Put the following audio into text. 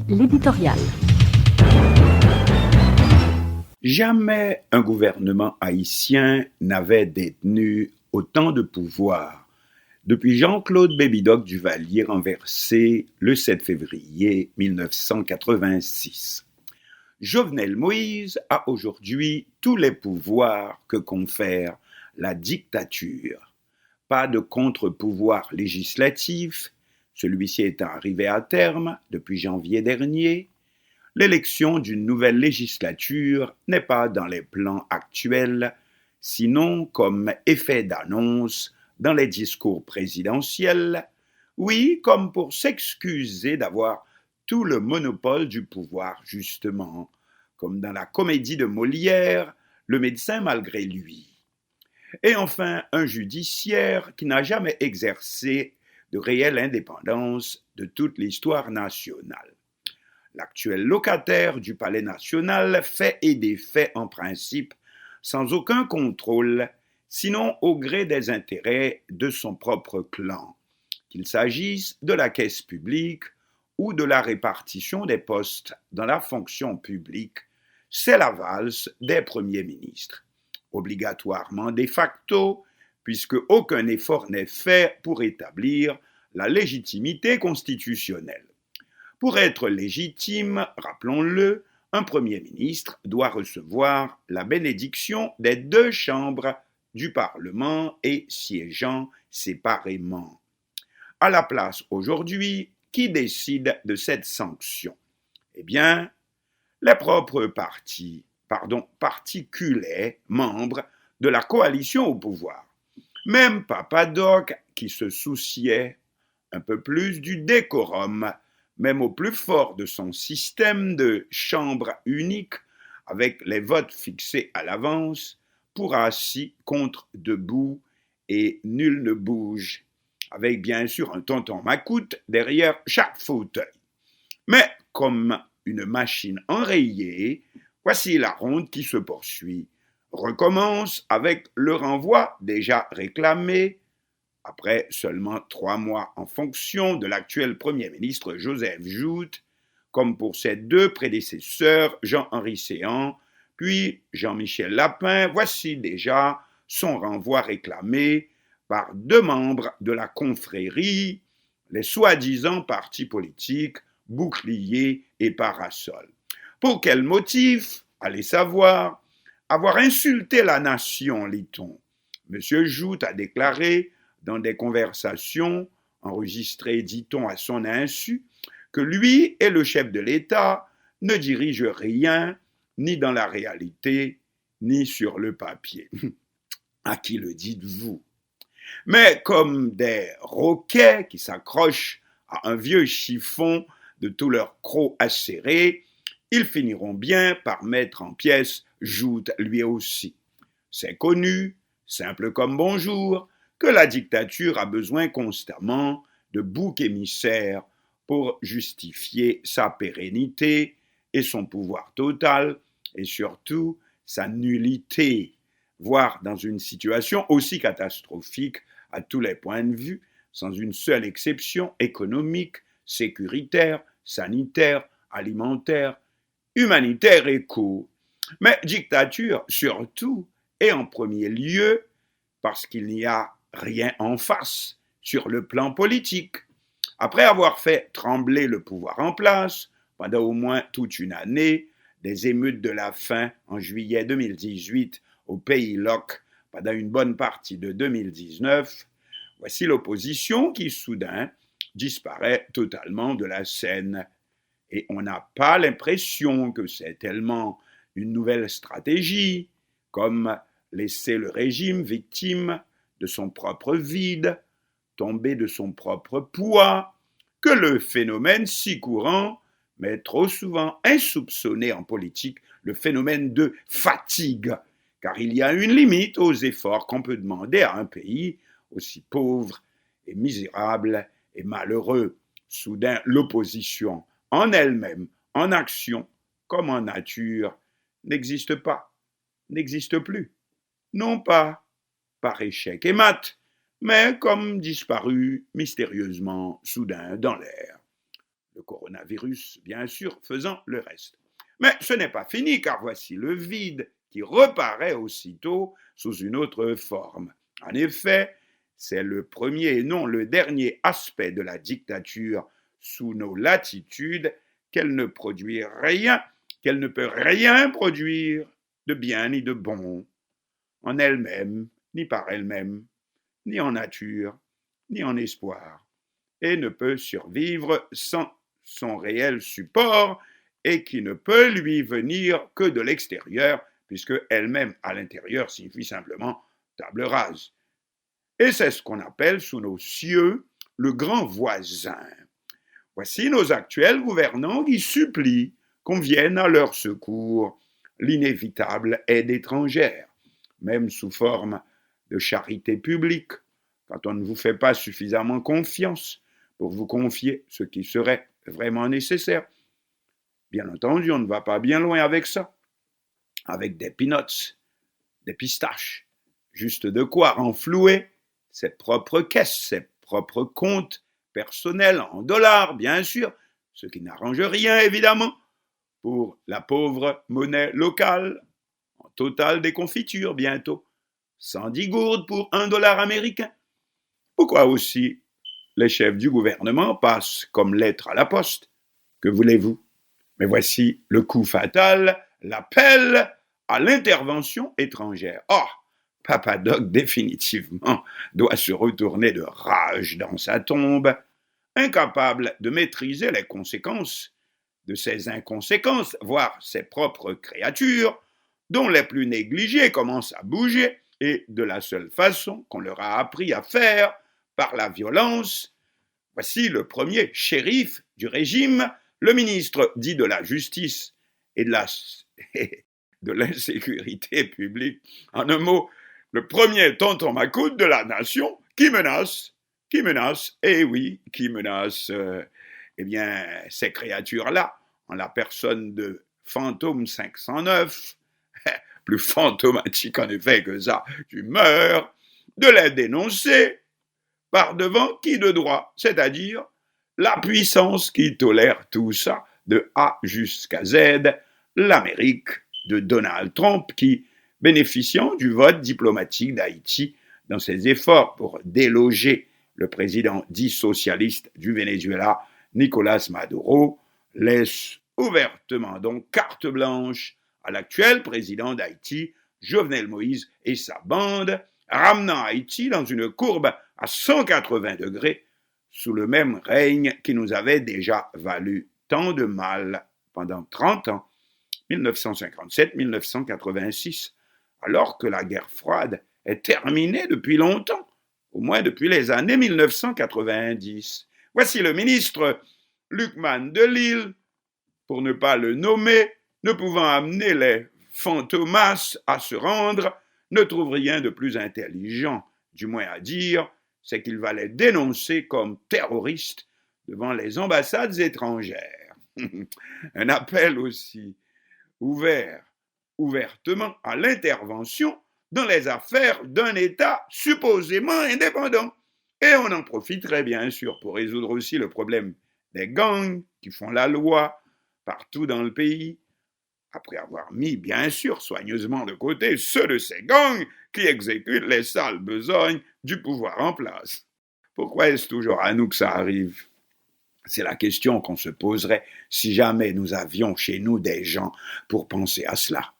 L'éditorial. Jamais un gouvernement haïtien n'avait détenu autant de pouvoir depuis Jean-Claude Bébidoc Duvalier renversé le 7 février 1986. Jovenel Moïse a aujourd'hui tous les pouvoirs que confère la dictature. Pas de contre-pouvoir législatif, celui-ci étant arrivé à terme depuis janvier dernier. L'élection d'une nouvelle législature n'est pas dans les plans actuels, sinon comme effet d'annonce dans les discours présidentiels, oui, comme pour s'excuser d'avoir tout le monopole du pouvoir, justement, comme dans la comédie de Molière, Le médecin malgré lui. Et enfin, un judiciaire qui n'a jamais exercé de réelle indépendance de toute l'histoire nationale. L'actuel locataire du Palais national fait et défait en principe sans aucun contrôle, sinon au gré des intérêts de son propre clan, qu'il s'agisse de la caisse publique ou de la répartition des postes dans la fonction publique. C'est la valse des premiers ministres, obligatoirement de facto, puisque aucun effort n'est fait pour établir la légitimité constitutionnelle. Pour être légitime, rappelons-le, un Premier ministre doit recevoir la bénédiction des deux chambres du Parlement et siégeant séparément. À la place aujourd'hui, qui décide de cette sanction? Eh bien, les propres particuliers membres de la coalition au pouvoir. Même Papadoc, qui se souciait un peu plus du décorum, même au plus fort de son système de chambre unique, avec les votes fixés à l'avance, pour assis contre debout et nul ne bouge, avec bien sûr un tonton Macoute derrière chaque fauteuil. Mais comme une machine enrayée, voici la ronde qui se poursuit, recommence avec le renvoi déjà réclamé, après seulement 3 mois en fonction de l'actuel Premier ministre Joseph Joute, comme pour ses deux prédécesseurs Jean-Henri Séan, puis Jean-Michel Lapin, voici déjà son renvoi réclamé par 2 membres de la confrérie, les soi-disant partis politiques, Bouclier et Parasol. Pour quel motif? Allez savoir. Avoir insulté la nation, lit-on. Monsieur Joute a déclaré dans des conversations enregistrées, dit-on, à son insu, que lui et le chef de l'État ne dirigent rien, ni dans la réalité, ni sur le papier. À qui le dites-vous? Mais comme des roquets qui s'accrochent à un vieux chiffon de tout leur croc acéré, ils finiront bien par mettre en pièces Joute lui aussi. C'est connu, simple comme bonjour, que la dictature a besoin constamment de boucs émissaires pour justifier sa pérennité et son pouvoir total, et surtout sa nullité, voire dans une situation aussi catastrophique à tous les points de vue, sans une seule exception économique, sécuritaire, sanitaire, alimentaire, humanitaire et co. Mais dictature surtout, et en premier lieu, parce qu'il n'y a rien en face sur le plan politique. Après avoir fait trembler le pouvoir en place pendant au moins toute une année, des émeutes de la faim en juillet 2018 au Pays Loc pendant une bonne partie de 2019, voici l'opposition qui soudain disparaît totalement de la scène. Et on n'a pas l'impression que c'est tellement une nouvelle stratégie, comme laisser le régime victime de son propre vide, tomber de son propre poids, que le phénomène si courant, mais trop souvent insoupçonné en politique, le phénomène de fatigue, car il y a une limite aux efforts qu'on peut demander à un pays aussi pauvre et misérable et malheureux. Soudain, l'opposition en elle-même, en action comme en nature, n'existe pas, n'existe plus. Non pas par échec et mat, mais comme disparu mystérieusement soudain dans l'air. le coronavirus, bien sûr, faisant le reste. Mais ce n'est pas fini, car voici le vide qui reparaît aussitôt sous une autre forme. En effet, c'est le premier et non le dernier aspect de la dictature sous nos latitudes qu'elle ne produit rien, qu'elle ne peut rien produire de bien ni de bon, en elle-même, ni par elle-même, ni en nature, ni en espoir, et ne peut survivre sans son réel support, et qui ne peut lui venir que de l'extérieur, puisque elle-même à l'intérieur signifie simplement table rase. Et c'est ce qu'on appelle sous nos cieux le grand voisin. Voici nos actuels gouvernants qui supplient qu'on vienne à leur secours l'inévitable aide étrangère, même sous forme de charité publique, quand on ne vous fait pas suffisamment confiance pour vous confier ce qui serait vraiment nécessaire. Bien entendu, on ne va pas bien loin avec ça, avec des peanuts, des pistaches, juste de quoi renflouer ses propres caisses, ses propres comptes personnels en dollars, bien sûr, ce qui n'arrange rien, évidemment, pour la pauvre monnaie locale, en totale déconfiture bientôt, 110 gourdes pour $1 américain. Pourquoi aussi les chefs du gouvernement passent comme lettres à la poste? Que voulez-vous? Mais voici le coup fatal, l'appel à l'intervention étrangère. Oh, Papa Doc définitivement doit se retourner de rage dans sa tombe, incapable de maîtriser les conséquences de ses inconséquences, voire ses propres créatures, dont les plus négligées commencent à bouger, et de la seule façon qu'on leur a appris à faire, par la violence. Voici le premier shérif du régime, le ministre dit de la justice et de l'insécurité publique. En un mot, le premier tonton Macoute de la nation qui menace, eh oui, qui menace, ces créatures-là, en la personne de Fantôme 509, plus fantomatique en effet que ça, tu meurs, de les dénoncer par devant qui de droit, c'est-à-dire la puissance qui tolère tout ça, de A jusqu'à Z, l'Amérique de Donald Trump qui, bénéficiant du vote diplomatique d'Haïti dans ses efforts pour déloger le président dit socialiste du Venezuela, Nicolas Maduro, laisse ouvertement donc carte blanche à l'actuel président d'Haïti, Jovenel Moïse, et sa bande, ramenant Haïti dans une courbe à 180 degrés sous le même règne qui nous avait déjà valu tant de mal pendant 30 ans, 1957-1986, alors que la guerre froide est terminée depuis longtemps, au moins depuis les années 1990. Voici le ministre Lucman de Lille, pour ne pas le nommer, ne pouvant amener les fantomas à se rendre, ne trouve rien de plus intelligent, du moins à dire, c'est qu'il va les dénoncer comme terroristes devant les ambassades étrangères. Un appel aussi ouvertement à l'intervention dans les affaires d'un État supposément indépendant. Et on en profiterait bien sûr pour résoudre aussi le problème des gangs qui font la loi partout dans le pays, après avoir mis bien sûr soigneusement de côté ceux de ces gangs qui exécutent les sales besognes du pouvoir en place. Pourquoi est-ce toujours à nous que ça arrive? C'est la question qu'on se poserait si jamais nous avions chez nous des gens pour penser à cela.